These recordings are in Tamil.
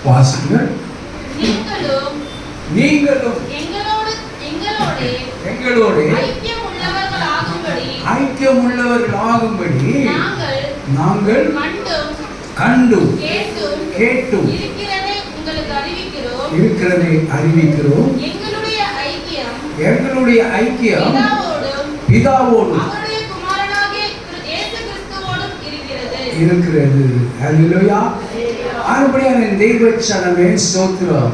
வாசிங்கள். நீங்களும் எங்களோடு ஐக்கியம் உள்ளவர்களாகும்படி நாங்கள் கண்டும் கேட்டும் இருக்கிறதை அறிவிக்கிறோம். எங்களுடைய ஐக்கியம் பிதாவோடும் இருக்கிறது. ஹல்லேலூயா. ஆறுபடியான தெய்வ சனமே ஸ்தோத்திரம்.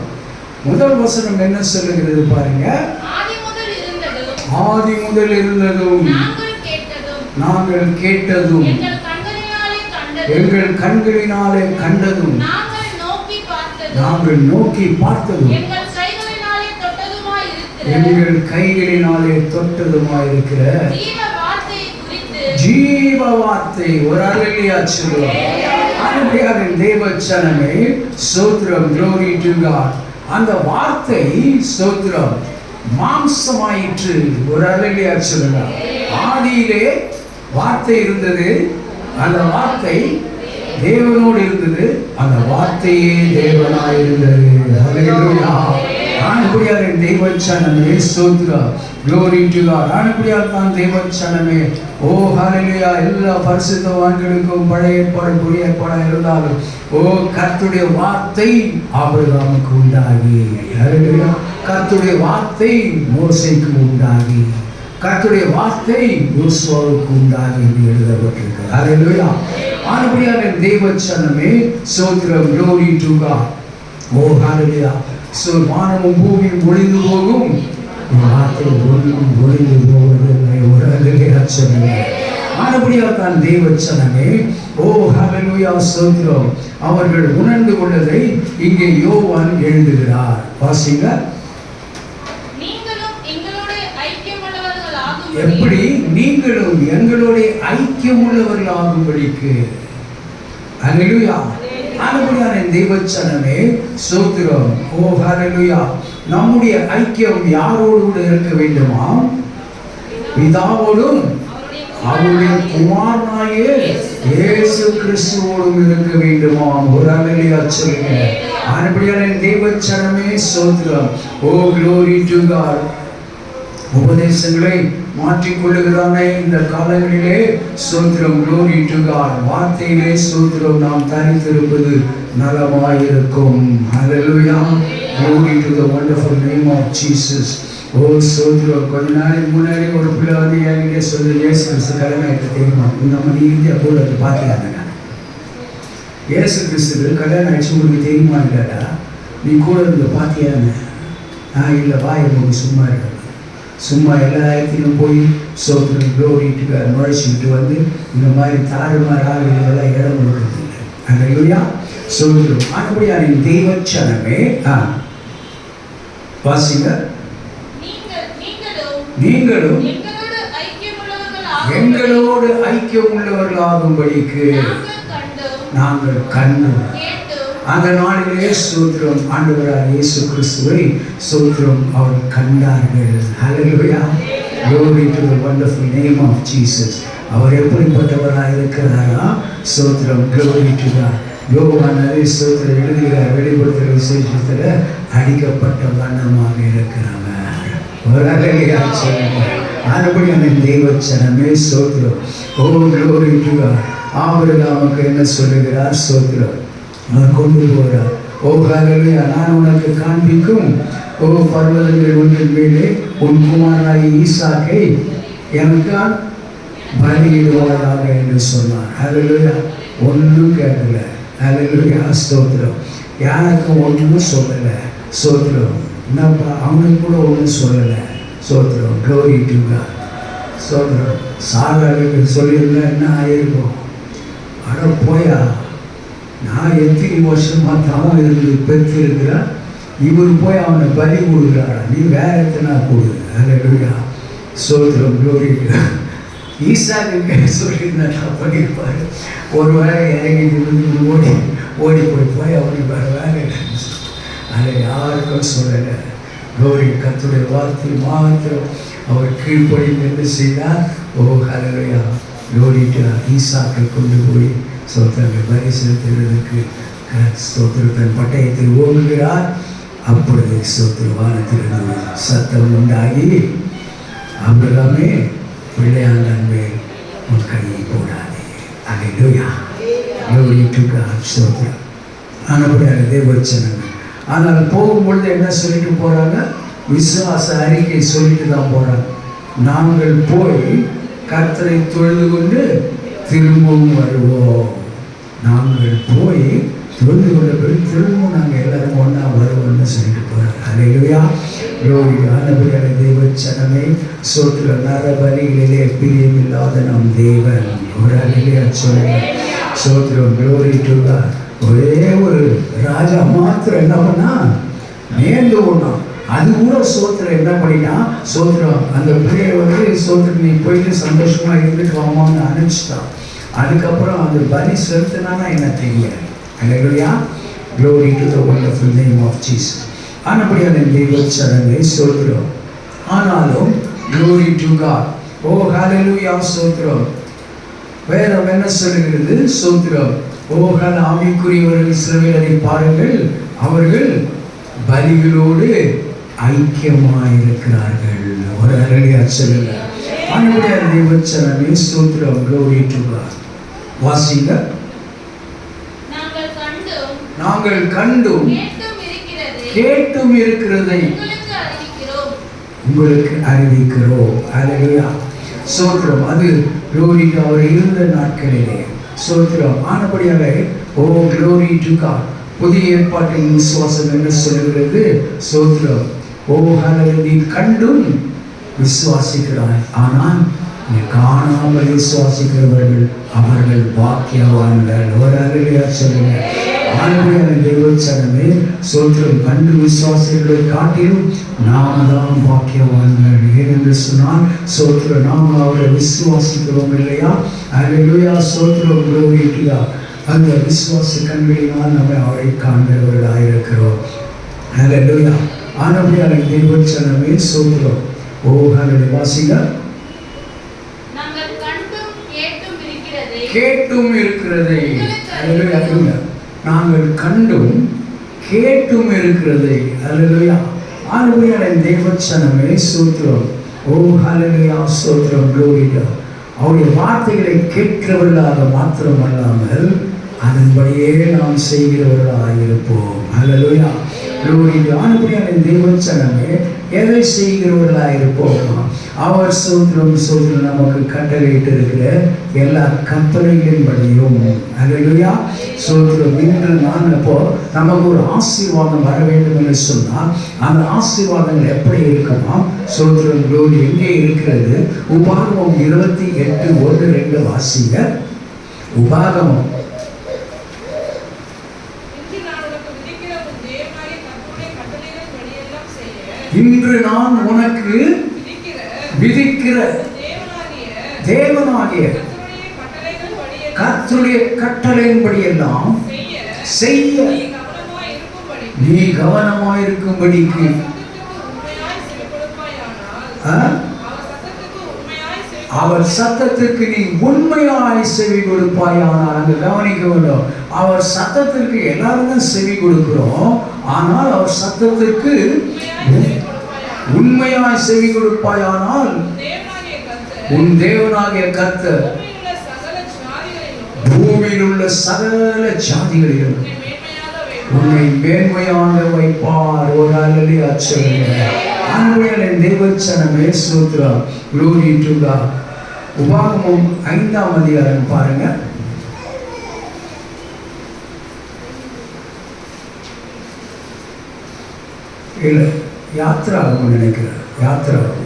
முதல் வசனம் என்ன சொல்லுகிறது பாருங்க. ஆதி முதல் இருந்ததும் நாங்கள் கேட்டதும் எங்கள் கண்களினாலே கண்டதும் நாங்கள் நோக்கி பார்த்ததும் எங்கள் கைகளினாலே தொட்டதுமாயிருக்கிற ஜீவ வார்த்தை. ஒரு அல்லேலூயா சொல்லுவோம். ஆண்டவரே தேவச்சனமே ஸ்தோத்திரம். glory to God. அந்த வார்த்தை ஸ்தோத்திரம் மாம்சமாயிற்று. ஒரு அல்லேலூயா சொல்லுங்க. ஆதியிலே வார்த்தை இருந்தது, அந்த வார்த்தை தேவனோடு இருந்தது, அந்த வார்த்தையே தேவனாய் இருந்தது. ஹல்லேலூயா. ஆண்டவரே தேவச்சனமே ஸ்தோத்திரம். glory to God. ஆண்டவரே தான் தேவச்சனமே. ஓ ஹல்லேலூயா. எல்லா பரிசுத்தவான்களுக்கும் பழைய ஏற்பாடு புதிய ஏற்பாடு இருந்தாலும் ஓ கர்த்தருடைய வார்த்தை ஆபிரகாமுக்கு உண்டாகி, ஹல்லேலூயா, கர்த்தருடைய வார்த்தை மோசேக்கு உண்டாகி, கர்த்தருடைய வார்த்தை யோசுவாவுக்கு உண்டாகி என்று எழுதப்பட்டிருக்கிறது. ஹல்லேலூயா. ஆண்டவரே தேவச்சனமே ஸ்தோத்திரம். glory to God. ஓ ஹல்லேலூயா. வானமும் பூமியும் ஒளிந்து போகும், வார்த்தை ஒன்றும் ஒளிந்து போவதில்லை. ஒரு அல்லேலூயா சொல்லுங்க. ஆனபடியா தான் தேவச்சனமே. ஓ ஹல்லேலூயா ஸ்தோத்திரம். அவர்கள் உணர்ந்து கொண்டதை இங்கே யோவான் எழுதுகிறார். வாசிங்க. எப்படி நீங்களும் எங்களோட ஐக்கியம் உள்ளவர்களாகும்படிக்கு. ஹல்லேலூயா. ஆனபடியான தேவச்சனமே ஸ்தோத்திரம். ஓ ஹல்லேலூயா. நம்முடைய ஐக்கியம் யாரோடு கூட இருக்க வேண்டுமா? பிதாவோடும் அவருடைய குமாரனாகிய இயேசு கிறிஸ்துவோடும் இருக்க வேண்டுமா? ஒரு அல்லேலூயா சொல்லுங்க. ஆனபடியான தேவச்சனமே ஸ்தோத்திரம். ஓ glory to God. உபதேசங்களை மாற்றிக்கொள்ளுகிறானே இந்த காலங்களிலே ஸ்தோத்திரம். glory to God. வார்த்தையிலே ஸ்தோத்திரம் நாம் தரித்திருப்பது நலமாயிருக்கும். ஹல்லேலூயா. glory to the wonderful name of Jesus. ஓ ஸ்தோத்திரம். கொஞ்ச நாளைக்கு முன்னாடி ஒரு பிள்ளை வந்து என்கிட்ட சொல்லி இயேசு கிறிஸ்து கல்யாணம் ஆகிட்டு தெரியுமா? நம்ம இந்தியா கூட அது பார்த்துக்காங்க. இயேசு கிறிஸ்து கல்யாணம் ஆகிடுச்சு உங்களுக்கு தெரியுமான்னு கேட்டா, நீ கூட இருந்து பார்த்தியான்னு. இல்லை வா, எனக்கு சும்மா இருக்க, சும்மா எல்லா இடத்திலும் போய் ஸ்தோத்திரம் glory to God நுழைச்சிக்கிட்டு வந்து இந்த மாதிரி தாறுமாறு ஆளுகளெல்லாம் இடம் கொடுக்குறது இல்லை. ஹல்லேலூயா ஸ்தோத்திரம். ஆனபடியான தேவச்சனமே வாசிங்க. நீங்களும் எங்களோடு ஐக்கியம் உள்ளவர்களாகும்படிக்கு நாங்கள் கண்டோம். அந்த நாளிலே ஸ்தோத்திரம் ஆண்டவராகிய இயேசு கிறிஸ்துவை ஸ்தோத்திரம் அவர்கள் கண்டார்கள். ஹல்லேலூயா. glory to the wonderful name of Jesus. அவர் எப்படிப்பட்டவராக இருக்கிறாரா? ஸ்தோத்திரம் glory to God. யோவான் ஸ்தோத்திரம் எழுதுகிறார், வெளிப்படுத்துகிற விசேஷத்தில் அடிக்கப்பட்ட வண்ணமாக இருக்கிறவர். ஒரு அல்லேலூயா சொல்லுங்க. ஆனபடியான தேவச்சனமே ஸ்தோத்திரம். ஓ glory to God. ஆபிரகாமுக்கு என்ன சொல்லுகிறார்? ஸ்தோத்திரம் அவர் கொண்டு போகிறார். ஓ ஹல்லேலூயா. நான் உனக்கு காண்பிக்கும் ஓ பர்வதங்கள் ஒன்றின் மேலே உன் குமாரனாகிய ஈசாக்கை எனக்கு பலியிடுவாயாக என்று சொன்னார். ஹல்லேலூயா. ஒன்றும் கேட்கல. ஹல்லேலூயா ஸ்தோத்திரம். யாருக்கும் ஒன்றும் சொல்லலை. ஸ்தோத்திரம். என்னப்பா அவனுக்கு கூட ஒன்றும் சொல்லலை. ஸ்தோத்திரம் glory to God. ஸ்தோத்திரம். சாராளுக்கு சொல்லியிருந்தா என்ன ஆயிருக்கும்? அட போயா, நான் எத்தனை வருஷமா தவம் இருந்து பெற்றிருக்கிறேன், இவர் போய் அவனை பலி கொடுக்குறாரா? நீ வேற எத்தனை கொடு. ஹல்லேலூயா ஸ்தோத்திரம் glory to God. ஈசாக்கு சொல்லியிருந்தா பண்ணியிருப்பாரு. ஒரு வேலை இறங்கி ஓடி போய் அவனுக்கு வேற வேலை அதை யாருக்கும் சொல்லலை. glory. கர்த்தருடைய வார்த்தை மாத்திரம் அவர் கீழ்ப்படிந்து என்ன செய்தார்? ஓ ஹல்லேலூயா glory to God. ஈசாக்கை கொண்டு போய் சொத்தங்கள் பலி செலுத்துவதற்கு ஸ்தோத்திரம் பட்டயத்தில் ஓடுகிறார். அப்பொழுது வானத்திலிருந்து சத்தம் உண்டாகி, ஆபிரகாமே, பிள்ளையாண்டான் மேல் உன் கையை போடாதே. அல்லேலூயா, glory to God. ஸ்தோத்திரம். ஆனபடியாக தேவவசனங்கள். ஆனால் போகும்பொழுது என்ன சொல்லிட்டு போறாங்க? விசுவாச அறிக்கை சொல்லிட்டு தான் போறாங்க. நாங்கள் போய் கர்த்தரை தொழுது கொண்டு திரும்பவும் வருவோம். நாங்கள் போய் தொழுது கொண்ட பிறகு திரும்பவும் நாங்கள் எல்லாரும் ஒன்றா வருவோம்னு சொல்லிட்டு போகிறார். அல்லேலூயா, glory. ஆனபடியாக தேவச்சனமே, ஸ்தோத்திரம். நரபலிகளிலே பிரியமில்லாத நம் தேவன். ஒரு அல்லேலூயா சொல்லுங்க. ஸ்தோத்திரம், glory to God. ஒரே ஒரு ராஜா மாத்திரம் என்ன பண்ணா? நேர்ந்து ஓடினான். அது கூட சோத்திரம் என்ன பண்ணினா? சோத்திரம் அந்த பிள்ளையை சோத்திரம் நீ போயிட்டு சந்தோஷமா இருந்துட்டு வாமான்னு அனுப்பிச்சிட்டான். அதுக்கப்புறம் அந்த பலி செலுத்தினானா என்ன தெரியாது. அல்லேலூயா, glory to the wonderful name of Jesus. ஆனபடியான தேவச்சனமே சோத்திரம். ஆனாலும் glory to God. ஓ ஹalleluya, சோத்திரம். வேற என்ன சொல்லுகிறது? சோத்திரம். ஓ ஆவிக்குரியவர்கள் இஸ்ரவேலரை பாருங்கள், அவர்கள் பலிகளோடு ஐக்கியமாயிருக்கிறார்கள். ஒரு அல்லேலூயா சொல்லுங்க. ஆண்டவருடைய தேவச்சனமே ஸ்தோத்திரம், glory to God. வாசிங்க. நாங்கள் கண்டும் கேட்டும் இருக்கிறதை உங்களுக்கு அறிவிக்கிறோம். அல்லேலூயா, ஸ்தோத்திரம். அது glory to அவர் இருந்த நாட்களிலே ஸ்தோத்திரம். ஆனபடியாக ஓ glory to God. புதிய ஏற்பாட்டின் விசுவாசம் என்ன சொல்லுகிறது? ஸ்தோத்திரம். ஓ ஹalleluya, நீ கண்டும் விசுவாசிக்கிறாய், ஆனால் நீ காணாமல் விசுவாசிக்கிறவர்கள் அவர்கள் பாக்கியவான்கள். ஒரு அல்லேலூயா சொல்லுங்க. ஆனபடியாக தேவச்சனமே ஸ்தோத்திரம். கண்டு விசுவாசிகளை காட்டிலும் நாம் தான் பாக்கியவான்கள். ஏனென்று சொன்னால் ஸ்தோத்திரம், நாம் அவரை விசுவாசிக்கிறோம் இல்லையா? அல்லேலூயா, ஸ்தோத்திரம், glory to God. அந்த விசுவாச கண்களினால் நம்ம அவரை காண்கிறவர்களாக இருக்கிறோம். அல்லேலூயா. ஆனபடியாக தேவச்சனமே ஸ்தோத்திரம். ஓ ஹalleluya, வாசிங்க. கேட்டும் இருக்கிறதை. அல்லேலூயா, நாங்கள் கண்டும் கேட்டும் இருக்கிறதை. அல்லேலூயா. ஆனபடியாக தேவச்சனமே ஸ்தோத்திரம். ஓ ஹalleluya, ஸ்தோத்திரம், glory to God. அவருடைய வார்த்தைகளை கேட்கிறவர்களாக மாத்திரமல்லாமல் அதன்படியே நாம் செய்கிறவர்களாக இருப்போம். அல்லேலூயா, glory to God. ஆனபடியாக தேவச்சனமே எதை செய்கிறவர்களாக இருப்போம்? அவர் ஸ்தோத்திரம் நமக்கு கட்டளையிட்டு இருக்கிற எல்லா கற்பனைகளின்படியும். அல்லேலூயா, ஸ்தோத்திரம். இன்று நான் அப்போ நமக்கு ஒரு ஆசீர்வாதம் வர வேண்டும் என்று சொன்னால் அந்த ஆசீர்வாதங்கள் எப்படி இருக்குமா? ஸ்தோத்திரம், glory. எங்கே இருக்கிறது? உபாகமம் 28:1-2 வாசிங்க. உபாகமம். இன்று நான் உனக்கு விதிக்கிற தேவனாகிய கர்த்தருடைய கட்டளையின்படி எல்லாம் செய்ய நீ கவனமாயிருக்கும்படிக்கு அவர் சத்தத்திற்கு நீ உண்மையாய் செவி கொடுப்பாயானால். அங்க கவனிக்க வேண்டும். அவர் சத்தத்திற்கு எல்லாரும் தான் செவி கொடுக்கிறோம், ஆனால் அவர் சத்தத்திற்கு உண்மையாய் செவி கொடுப்பாயானால் உன் தேவனாகிய கர்த்தர் பூமியில் உள்ள சகல ஜாதிகளிலும் உன்னை மேன்மையாக வைப்பார். ஒரு அல்லேலூயா சொல்லுங்க. ஆண்டவரே தேவச்சனமே ஸ்தோத்திரம், glory to God. உபாகமம் 5ஆம் அதிகாரம் பாருங்க. இல்ல யாத்ராகமம் நினைக்கிறேன். யாத்ராகமம்.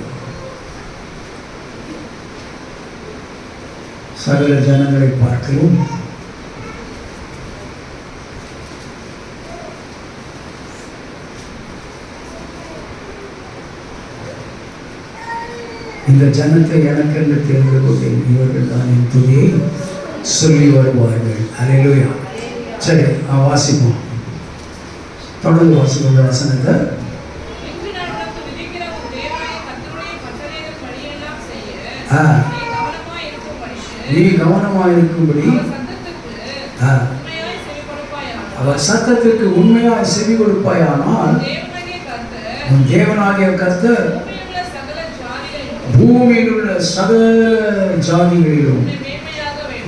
சகல ஜனங்களை பார்க்கலும் இந்த ஜனத்தை எனக்கென்று தேர்ந்து கொண்டேன், இவர்கள் தான் என் துதியை சொல்லி வருவார்கள். அல்லேலூயா. சரி, வாசிப்போம். தொடர்ந்து வாசிப்போம் இந்த வசனத்தை. நீ கவனமாக இருக்கும்படி அவர் சத்தத்திற்கு உண்மையாக செவி கொடுப்பாயானால் உன் தேவனாகிய கர்த்தர் பூமியில் உள்ள சகல ஜாதிகளிலும்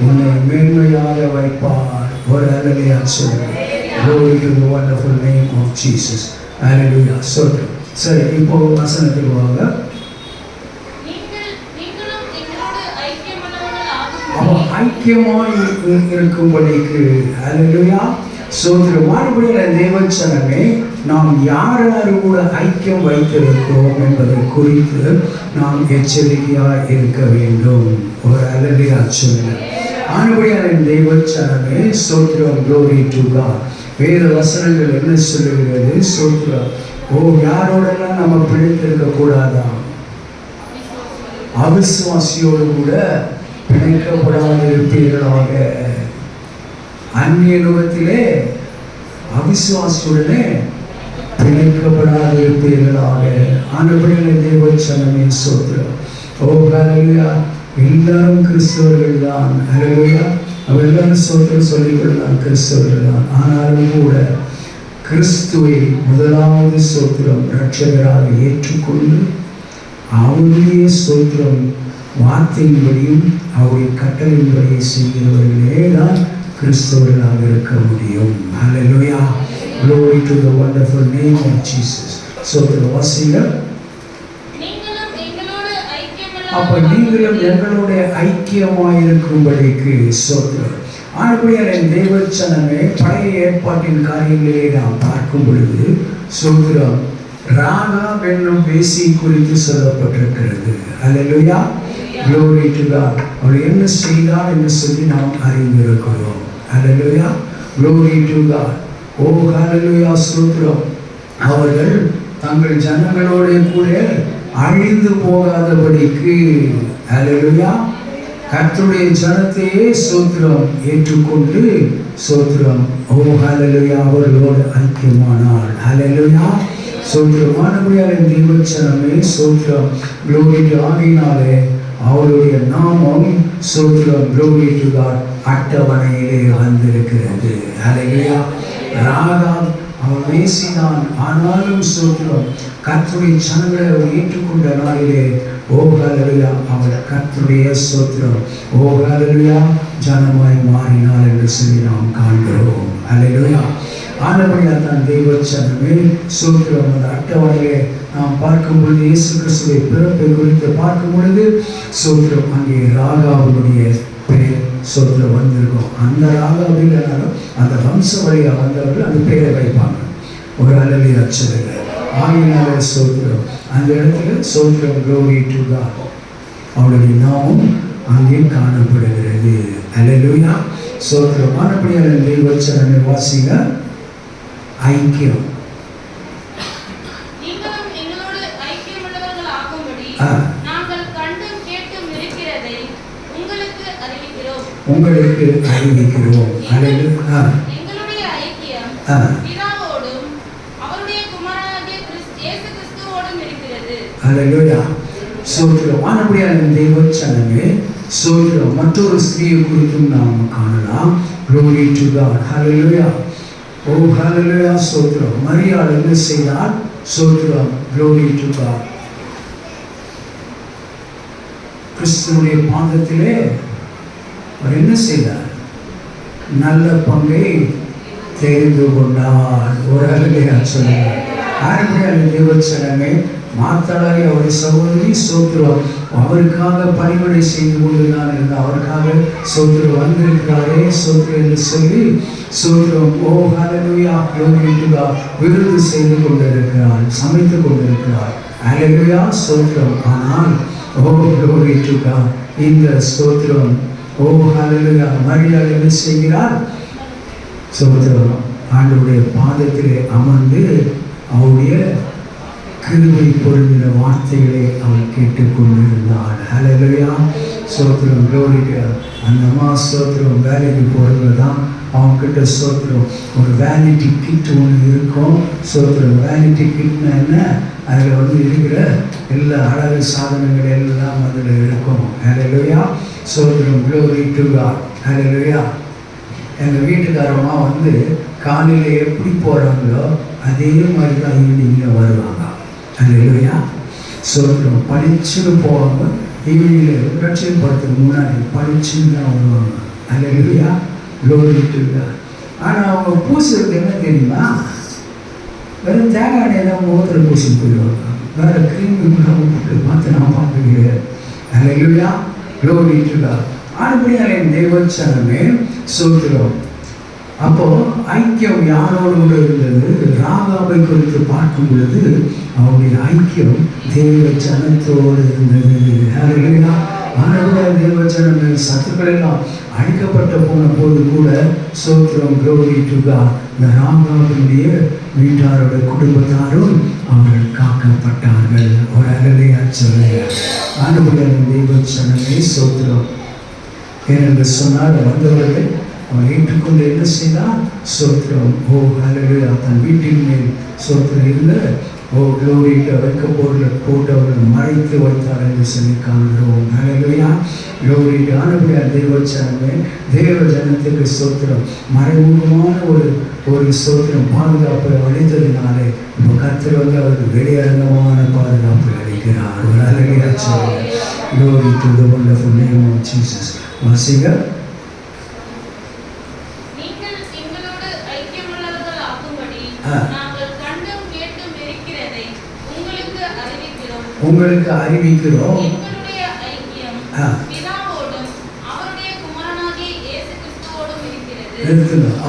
உன்னை மேன்மையாக வைப்பார். ஒரு அல்லேலூயா சொல்லுங்க. Glory to the wonderful name of Jesus. Hallelujah. சரி, இப்போ வசனத்துக்கு வாங்க. அவன் ஐக்கியமாய் இருக்கும்படிக்கு ஹல்லேலூயா சோதரம். மறுபடியும் தேவச்சனமே, நாம் யார் கூட ஐக்கியம் வைத்திருக்கிறோம் என்பதை குறித்து நாம் எச்சரிக்கையாக இருக்க வேண்டும். ஒரு ஹல்லேலூயா சொல்லுங்க. மறுபடியான தேவச்சனமே சோதரம். Glory to God. வேத வசனங்கள் என்ன சொல்லுகிறது? சோதரம். யாரோடெல்லாம் நம்ம பிழைத்திருக்க கூடாதா? அவிசுவாசியோடு கூட பிணைக்கப்படாது இருப்பீர்களாக. அந்நிய லோகத்திலே அவிசுவாசியுடனே பிணைக்கப்படாது இருப்பீர்களாக. ஆனபடியான தேவச்சனமே சோதரம். ஹல்லேலூயா. எல்லாரும் கிறிஸ்தவர்கள் தான். ஹல்லேலூயா. அவர் எல்லாரும் சோதரம் சொல்லிக்கொள்ளலாம், கிறிஸ்தவர்கள் தான். ஆனாலும் கூட கிறிஸ்துவை முதலாவது சோத்திரம் இரட்சகராக ஏற்றுக்கொண்டு அவருடைய சோத்திரம் வார்த்தையின்படியும் அவருடைய கட்டளையின்படியை செய்கிறவர்களே தான் கிறிஸ்தவர்களாக இருக்க முடியும். ஹல்லேலூயா. Glory to the wonderful name of Jesus. சோத்திரம் வாசிங்க. அப்ப நீங்களும் எங்களுடைய ஐக்கியமாயிருக்கும்படிக்கு சோத்திரம். ஆனபடியால் என் தேவச்சனமே, பழைய ஏற்பாட்டின் காரியங்களே நாம் பார்க்கும் பொழுது சோத்திரம் ராகாப் என்னும் வேசி குறித்து சொல்லப்பட்டிருக்கிறது. ஹல்லேலூயா. Glory to God. அவள் என்ன செய்தாள் என்று சொல்லி நாம் அறிந்திருக்கிறோம். ஹல்லேலூயா. Glory to God. ஹல்லேலூயா சோத்திரம். அவர்கள் தங்கள் ஜனங்களோடு கூட அழிந்து போகாதபடிக்கு ஹல்லேலூயா கர்த்தருடைய ஜனத்தையே சோத்திரம் ஏற்றுக்கொண்டு சோத்திரம் ஹல்லேலூயா அவர்களோடு ஐக்கியமானாள். ஹல்லேலூயா சோத்திரம். ஆனபடியால் தேவச்சனமே சோத்திரம். Glory to ஆகினாலே அவருடைய நாமம் சோத்திரம் Glory to God அட்டவணையிலே வந்திருக்கிறது. ஹல்லேலூயா. ராகாப் அவள் வேசினான். ஆனாலும் சோத்திரம் கர்த்தருடைய ஜனங்களை அவர் ஏற்றுக்கொண்ட நாளிலே ஹல்லேலூயா அவள் கர்த்தருடைய சோத்திரம் ஹல்லேலூயா ஜனமாய் மாறினாள் என்று சொல்லி நாம் காண்கிறோம். ஹல்லேலூயா. ஆனபடியால் தான் தேவச்சனமே சோத்திரம் அந்த அட்டவணையை நாம் பார்க்கும் பொழுது இயேசு கிறிஸ்துவை பிறப்பை குறித்து பார்க்கும் பொழுது சோத்திரம் அங்கே ராகாவுடைய பெயர் சோத்திரம் வந்திருக்கும். அந்த ராகாவில் இல்லைனாலும் அந்த வம்ச வழியாக வந்தவர்கள் அந்த பெயரை வைப்பாங்க. ஒரு ஹல்லேலூயா சொல்லுங்க. ஆகினாலே சோத்திரம் அந்த இடத்துல சோத்திரம் Glory to God அவருடைய நாமம் அங்கே காணப்படுகிறது. ஹல்லேலூயா சோத்திரம். ஆனபடியால் தேவச்சனமே வாசிங்க. ஐக்கியம். உங்களுக்கு அறிவிக்கிறோம். ஹல்லேலூயா. ஹல்லேலூயா சோத்திரம். ஆனபடியால் தேவச்சனமே சோத்திரம் மற்றொரு ஸ்திரீயை குறித்தும் நாம் காணலாம். Glory to God. ஹல்லேலூயா. ஹல்லேலூயா சோத்திரம். மரியாள் என்ன செய்தால் சோத்திரம் Glory to God கிறிஸ்துவுடைய பாதத்திலே அவர் என்ன செய்தார்? நல்ல பங்கை தெரிந்து கொண்டார். ஒரு ஹல்லேலூயா சொல்லுங்க. ஆரம்பியான தேவச்சனமே மாத்தாளாகி அவருடைய சகோதரி சோத்திரம் அவருக்காக பணிவிடை செய்து கொண்டுதான் இருந்தார். அவருக்காக சோத்திரம் வந்திருக்கிறாரே சோத்திரம் என்று சொல்லி சோத்திரம் ஹல்லேலூயா Glory to God விருது செய்து கொண்டிருக்கிறார், சமைத்து கொண்டிருக்கிறார். ஹல்லேலூயா சோத்திரம். ஆனால் Glory to God இந்த சோத்திரம் ஹல்லேலூயா மரியாள் என்ன செய்கிறார்? சோத்திரம் ஆண்டவருடைய பாதத்திலே அமர்ந்து அவருடைய கிருபை பொருந்தின வார்த்தைகளை அவள் கேட்டுக்கொண்டிருந்தாள். ஹல்லேலூயா சோத்திரம். Glory to God. அந்த அம்மா சோத்திரம் வேலைக்கு போகிறது தான் அவங்ககிட்ட சோத்திரம் ஒரு வேனிட்டி கிட் ஒன்று இருக்கும். சோத்திரம் வேனிட்டி கிட்னா என்ன? அதில் இருக்கிற எல்லா அழகு சாதனங்கள் எல்லாம் அதில் இருக்கும். ஹல்லேலூயா சோத்திரம். Glory to God. ஹல்லேலூயா. எங்கள் வீட்டுக்காரமாக காலையில் எப்படி போகிறாங்களோ அதே மாதிரி தான் ஈவினிங்கில் வருவாங்க. அல்லேலூயா. சோத்திரம். பளிச்சுன்னு போவாங்க, ஈவினிங்கில் ரட்சிக்கப்படுறதுக்கு முன்னாடி பளிச்சுன்னு தான் வருவாங்க. அல்லேலூயா. Glory to God. ஆனால் அவங்க பூசுறது என்ன தெரியுமா? வெறும் தேங்காய் எண்ணெய் தான் முகத்தில் பூசிட்டு போயிடுவாங்க. வேறு க்ரீம் போட்டு பார்த்து நான் பார்க்குறேன். அல்லேலூயா. Glory to God. ஆனபடியால் என் தேவச்சனமே சோத்திரம். அப்போ ஐக்கியம் யாரோடு கூட இருந்தது? ராகாபை குறித்து பார்க்கும் பொழுது அவருடைய ஐக்கியம் தேவ ஜனத்தோடு இருந்தது. ஆனால் தேவ ஜனங்கள் சத்துக்கள் எல்லாம் அழிக்கப்பட்ட போன போது கூட சோத்திரம் க்ளோரி டு காட், இந்த ராகாவினுடைய வீட்டாரோட குடும்பத்தாரும் அவர்கள் காக்கப்பட்டார்கள். ஒரு அகலையா சொல்லுங்க. ஆனால் தேவ ஜனமே சோத்திரம். ஏனென்று சொன்னால் வந்தவர்கள் அவன் ஏற்றுக்கொண்டு என்ன செய்தான்? சோத்திரம். ஓ ஹல்லேலூயா. தன் வீட்டின் மேல் சோத்திரம் இருந்த க்ளோரியில் போட்டு அவர்கள் மறைத்து வைத்தார் என்று சொல்லி காண்கிறோம். ஹல்லேலூயா. க்ளோரியில் ஆனபடியால் தேவச்சனமே தேவ ஜனத்துக்கு சோத்திரம் மறைமுகமான ஒரு சோத்திரம் பாதுகாப்பை அளித்ததினாலே இப்போ கர்த்தர் வந்து அவருக்கு வெளியரங்கமான பாதுகாப்பு அளிக்கிறார். ஒரு ஹல்லேலூயா சொல்லுங்க. Glory to the wonderful name of Jesus. வாசிங்க. உங்களுக்கு அறிவிக்கிறோம்.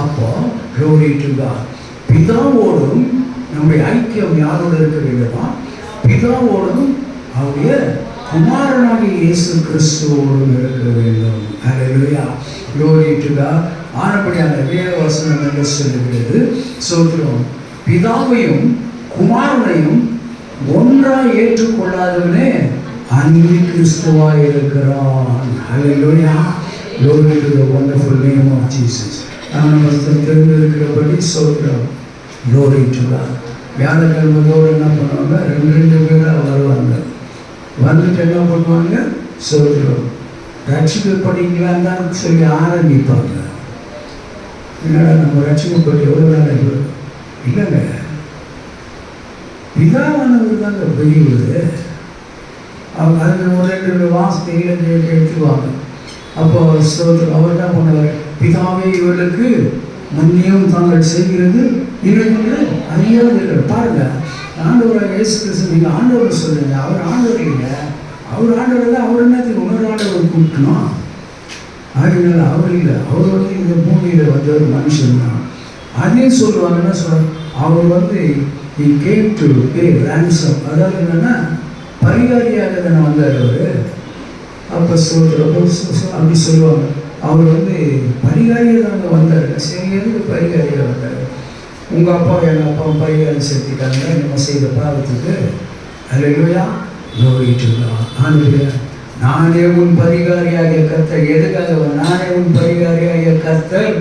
அப்போ க்ளோரி டு காட். பிதாவோடும் நம்முடைய ஐக்கியம் யாரோடு இருக்க வேண்டுமா? பிதாவோடும் அவருடைய குமாரனாகிய இயேசு கிறிஸ்துவோடும் இருக்க வேண்டும். அல்லேலூயா. Glory to God. ஆனபடியான வேத வசனம் என்று சொல்லுகிறது. சோத்திரம். பிதாவையும் குமாரனையும் ஒன்றாய் ஏற்றுக்கொள்ளாதவனே அந்தி கிறிஸ்துவாய் இருக்கிறான். ஹல்லேலூயா. Glory to the wonderful name of Jesus. நம்ம தெரிந்திருக்கிறபடி சோத்திரம். Glory to God. வியாழக்கிழமையோடு என்ன பண்ணுவாங்க? ரெண்டு பேராக வருவாங்க. வந்துட்டு என்ன பண்ணுவாங்க? சோத்திரம். ரட்சிக்கப்பட்டீங்களான்னு தான் சொல்லி ஆரம்பிப்பாங்க. என்னடா நம்ம ரட்சிக்கப்பட்டு எவ்வளோ நாள் இல்லைங்க, பிதாவானவர் தாங்க பெரியவர். அவங்க அதில் ஒரு ரெண்டு வார்த்தைகளை எடுத்துக்குவாங்க. அப்போ ஸ்தோத்திரம். அவர் என்ன பண்ணுவார்? பிதாவே இவர்களுக்கு மன்னியும் தாங்கள் செய்கிறது இவர்கள் அறியாது. பாருங்க, ஆண்டவராக இயேசு கிறிஸ்து. நீங்கள் ஆண்டவர் சொல்லுங்க. அவர் ஆண்டவர் இல்லை. அவர் ஆண்டவர் தான். அவர் என்னத்துக்கு இன்னொரு ஆண்டவர் கூப்பிட்டணும்? அதனால அவர் இல்லை. அவர் வந்து இந்த பூமியில் வந்து ஒரு மனுஷன் தான். அதே சொல்லுவாங்க. என்ன சொல்லுவாங்க? அவர் வந்து he came to pay ransom. அதாவது என்னன்னா பரிகாரியாக தானே வந்தார் அவர். அப்போ அப்படி சொல்லுவாங்க. அவர் வந்து பரிகாரியாக தாங்க வந்தார். சரி, எதுக்கு பரிகாரியாக வந்தார்? உங்கள் அப்பா எங்கள் அப்பாவும் பரிகாரம் செலுத்திட்டாங்க நம்ம செய்த பாவத்துக்கு. அல்லேலூயா. Glory to God. ஆண்டவரே, நானே உன் பரிகாரியாகிய கர்த்தர். எதுக்காக? நானே உன் பரிகாரியாகிய கர்த்தர்.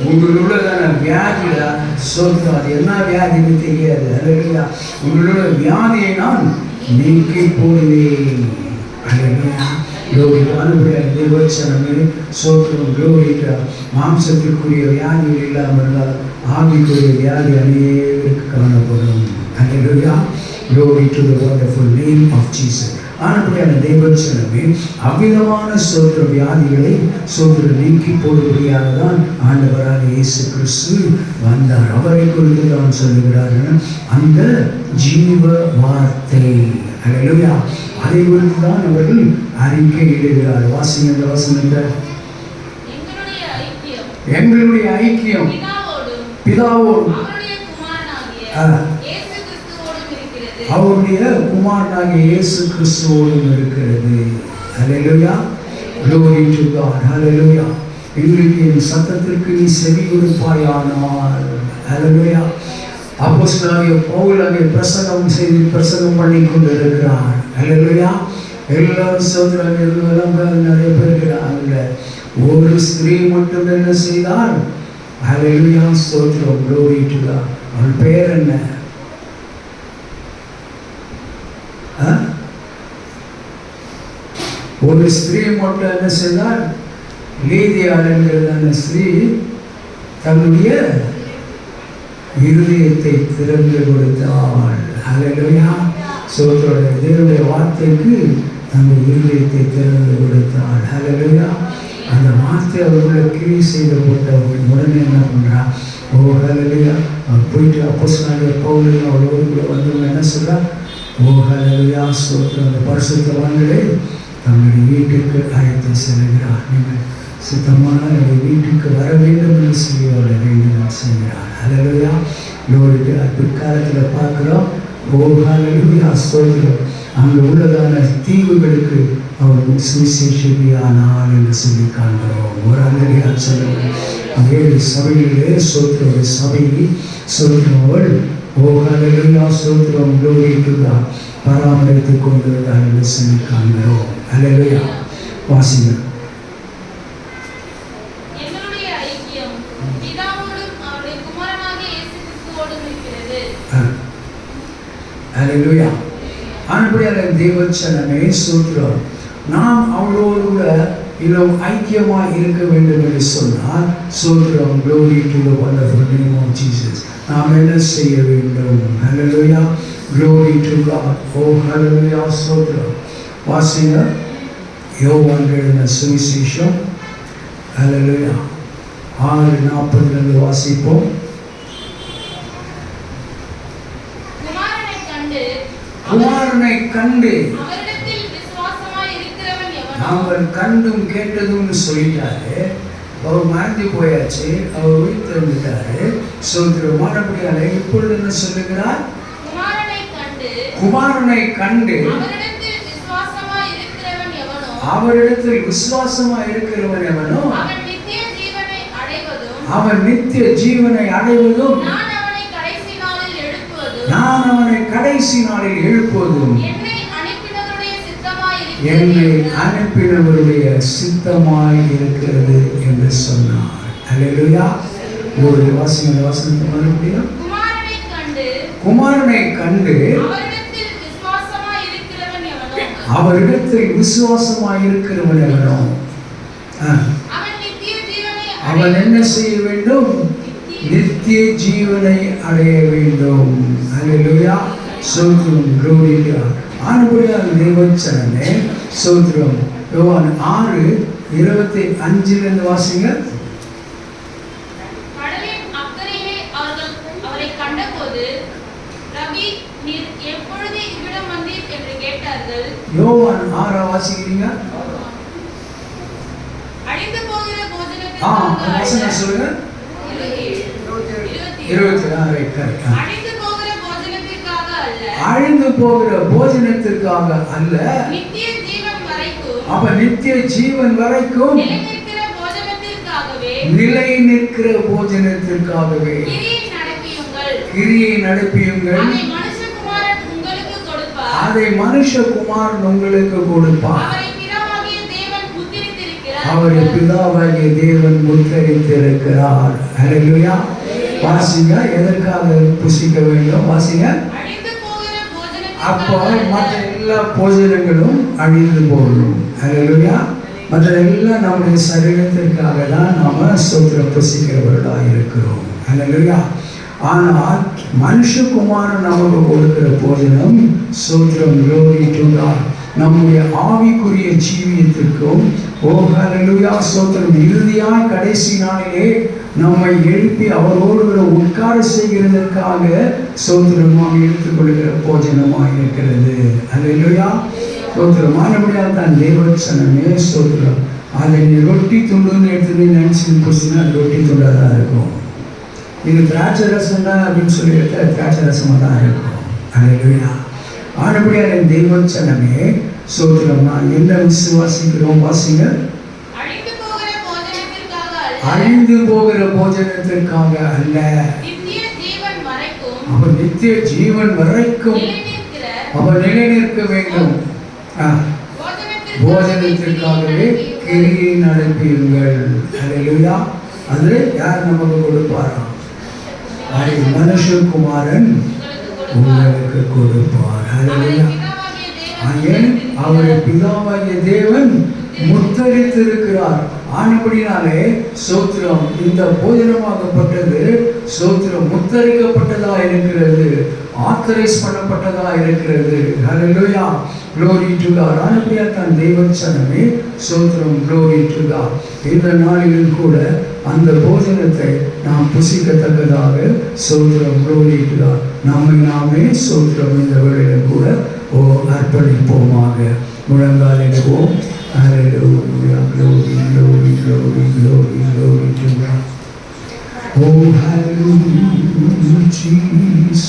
உங்களுள்ளதான வியாதியா சொல்றோம். அது என்ன வியாதின்னு தெரியாது. அல்லேலூயா. உங்களோட வியாதியை நான் நீக்கி போடுவேன். அல்லேலூயா. க்ளோரி. ஆண்டவரே, தேவச்சனமே சோத்திரம். க்ளோரி. மாம்சத்திற்குரிய வியாதிகள் இல்லாமல் இருந்தால் ஆவிக்குரிய வியாதி அநேகருக்கு காணப்படும். அல்லேலூயா. Glory to the wonderful name of Jesus. ஆனபடியான தேவச்சனமே அவ்விதமான சோத்திர வியாதிகளை சோத்திர நீக்கி போடுபடியாக தான் ஆண்டவராக இயேசு கிறிஸ்து வந்தார். அவரை குறித்து தான் சொல்லுகிறார் அந்த ஜீவ வார்த்தை. அல்லேலூயா. அதை குறித்து தான் அவர்கள் அறிக்கை இடுகிறார். வாசிங்க இந்த வசனத்தை. எங்களுடைய ஐக்கியம் பிதாவோடும் அவருடைய குமாரனாகிய இயேசு கிறிஸ்துவோடும் இருக்கிறது. அல்லேலூயா. Glory to God. அல்லேலூயா. எங்களுக்கு என் சத்தத்திற்கு நீ செவி கொடுப்பாயானால். அல்லேலூயா. அப்போஸ்தலனாகிய பவுல் அங்கே பிரசங்கம் பண்ணி கொண்டு இருக்கிறார். அல்லேலூயா. எல்லாரும் சொல்றாங்க. நிறைய பேர் இருக்கிறாங்க. ஒரு ஸ்திரீ மட்டும் என்ன செய்தார்? அல்லேலூயா. ஸ்தோத்திரம். Glory to God. அவள் பெயர் என்ன? ஒரு ஸ்திரீ மட்டும் என்ன செய்தார்? லீதியாள் என்கிறதான ஸ்திரீ தன்னுடைய இருதயத்தை திறந்து கொடுத்தாள். ஹல்லேலூயா. சோதரோட தேவனுடைய வார்த்தைக்கு நம்ம இருதயத்தை திறந்து கொடுத்தாள். ஹல்லேலூயா. அந்த வார்த்தை அவர்களை கிரி செய்த போட்ட உடனே என்ன பண்ணுறா? ஓ ஹல்லேலூயா. போயிட்டு அப்போஸ்தலனாகிய பவுல் அவரோடு வந்தவங்க என்ன சொல்றா? ஓ ஹல்லேலூயா. சோதரம் அந்த பரிசுத்தவான்களே தங்களுடைய வீட்டுக்கு அழைத்து செல்கிறார். நீங்கள் சுத்தமான என்னுடைய வீட்டுக்கு வர வேண்டும் என்று சொல்லி அவரை வேண்டுதல் செய்கிறார். ஹல்லேலூயா. லோரிட்டு பிற்காலத்தில் பார்க்குறோம். ஓ ஹல்லேலூயா. சோதரம் அங்கே உள்ளதான தீவுகளுக்கு அவர் சுவிசேஷியானார் என்று சொல்லி காண்கிறோம். ஒரு ஹல்லேலூயா சொல்லுங்கள். 7 சபையிலே சோதரோட சபையை சோதரவள் ஓ ஹல்லேலூயா. சோதரம் லோரிட்டுதா பராமரித்துக் கொண்டிருந்தார் என்று சொல்லி காண்கிறோம். ஹல்லேலூயா. வாசிங்க. ஹல்லேலூயா. ஆனபடியால் தேவச்சனமே சோதரம் நாம் அவரோடு கூட இன்னும் ஐக்கியமாக இருக்க வேண்டும் என்று சொன்னால் சோதரம் glory to the wonderful name of Jesus. நாம் என்ன செய்ய வேண்டும்? ஹல்லேலூயா. glory to God. oh ஹல்லேலூயா. சோதரம் வாசிங்க. யோவான் எழுதின சுவிசேஷம் ஹல்லேலூயா 6:40 வாசிப்போம். குமாரனை கண்டு நாங்கள் கண்டும் கேட்டதும் சொல்லிட்டாரு. அவர் மறந்து போயாச்சு. அவர் உயிர் தெரிஞ்சிட்டாரு. சோதரமானபடியால இப்பொழுது என்ன சொல்லுகிறார்? குமாரனை கண்டு அவரிடத்தில் விசுவாசமா இருக்கிறவன் எவனோ அவன் நித்திய ஜீவனை அடைவதும் நான் அவனை கடைசி நாளில் எழுப்புவதும் என்னை அனுப்பினவருடைய சித்தமாய் இருக்கிறது என்று சொன்னார். ஹல்லேலூயா. ஒரு வாசனை வாசனத்தை மறுபடியும். குமாரனை கண்டு அவரிடத்தில் விசுவாசமாய் இருக்கிறவன் எவனோ அவன் என்ன செய்ய வேண்டும்? நித்திய ஜீவனை அடைய வேண்டும். ஹல்லேலூயா. சோதரம் glory to God. ஆனபடியால் தேவச்சனமே சோதரம் யோவான் 6:25 வாசிங்க. கடலின் அக்கறையிலே அவரை கண்டபோது ரபி நீர் எப்பொழுது இவ்விடம் வந்தீர் என்று கேட்டார்கள். யோவான் 6 வாசிக்கிறீங்க. அழிந்து போகிற போஜனத்திற்காக வசனம் சொல்லுங்க. 26 அழிந்து போகிற போஜனத்திற்காக அல்ல நித்திய ஜீவன் வரைக்கும் அப்ப நித்திய ஜீவன் வரைக்கும் நிலை நிற்கிற போஜனத்திற்காகவே கிரியை நடப்பியுங்கள் அதை மனுஷகுமாரன் உங்களுக்கு கொடுப்பார். அவரை பிதாவாகிய தேவன் முத்திரித்திருக்கிறார். ஹல்லேலூயா. வாசிங்க. எதற்காக புசிக்க வேண்டும்? வாசிங்க. அப்போ மற்ற எல்லா போஜனங்களும் அழிந்து போகணும். ஹல்லேலூயா. மற்ற எல்லாம் நம்முடைய சரீரத்திற்காக தான் நாம சோத்திரம் புசிக்கிறவர்களாக இருக்கிறோம். ஹல்லேலூயா. ஆனால் மனுஷகுமாரன் நமக்கு கொடுக்கிற போஜனம் சோத்திரம் glory to God. நம்முடைய ஆவிக்குரிய ஜீவியத்திற்கும் ஓ ஹல்லேலூயா சோத்திரம் இறுதியாய் கடைசி நாளிலே நம்மை எழுப்பி அவரோடு உட்கார செய்கிறதற்காக சோத்திரம் நாம் எடுத்துக்கொள்கிற போஜனமாக இருக்கிறது. ஹல்லேலூயா. சோத்திரம் ஆனபடியால் தான் தேவச்சனமே சோத்திரம் அதை நீ ரொட்டி துண்டுன்னு எடுத்து நினைச்சு போச்சுன்னா ரொட்டி துண்டாக தான் இருக்கும். இது திராட்சை ரசம் தான் அப்படின்னு சொல்லி எடுத்தா திராட்சை ரசமாக தான் இருக்கும். ஹல்லேலூயா. ஆனபடியால் தேவச்சனமே சோத்திரம் நான் என்ன விசுவாசிக்கிறோம்? வாசிங்க. அழிந்து போகிற போஜனத்திற்காக அல்ல அவர் நித்திய ஜீவன் வரைக்கும் அவர் நிலை நிற்க வேண்டும். போஜனத்திற்காகவே கிரியை நடப்பியுங்கள். ஹல்லேலூயா. அது யார் நமக்கு கொடுப்பாராம்? மனுஷகுமாரன் உங்களுக்கு கொடுப்பார். ஹல்லேலூயா. அவருடைய பிதாவாகிய தேவன் முத்தரித்திருக்கிறார். ஆனபடினாலே ஸ்தோத்திரம், இந்த போஜனமாகப்பட்டது ஸ்தோத்திரம் முத்தரிக்கப்பட்டதா இருக்கிறது, ஆத்தரைஸ் பண்ணப்பட்டதா இருக்கிறது. ஹல்லேலூயா, glory to God. ஆனபடியா தான் தேவச்சனமே ஸ்தோத்திரம், glory to God. இந்த நாளிலும் கூட அந்த போஜனத்தை நாம் புசிக்கத்தக்கதாக ஸ்தோத்திரம், glory to God. நம்மை நாமே ஸ்தோத்திரம் இந்த வேளையிலும் கூட அர்ப்பணிப்போமாக. முழங்காலிடுவோம். Hallelujah, glory, glory, glory, glory, glory to God. Oh, hallelujah, Jesus.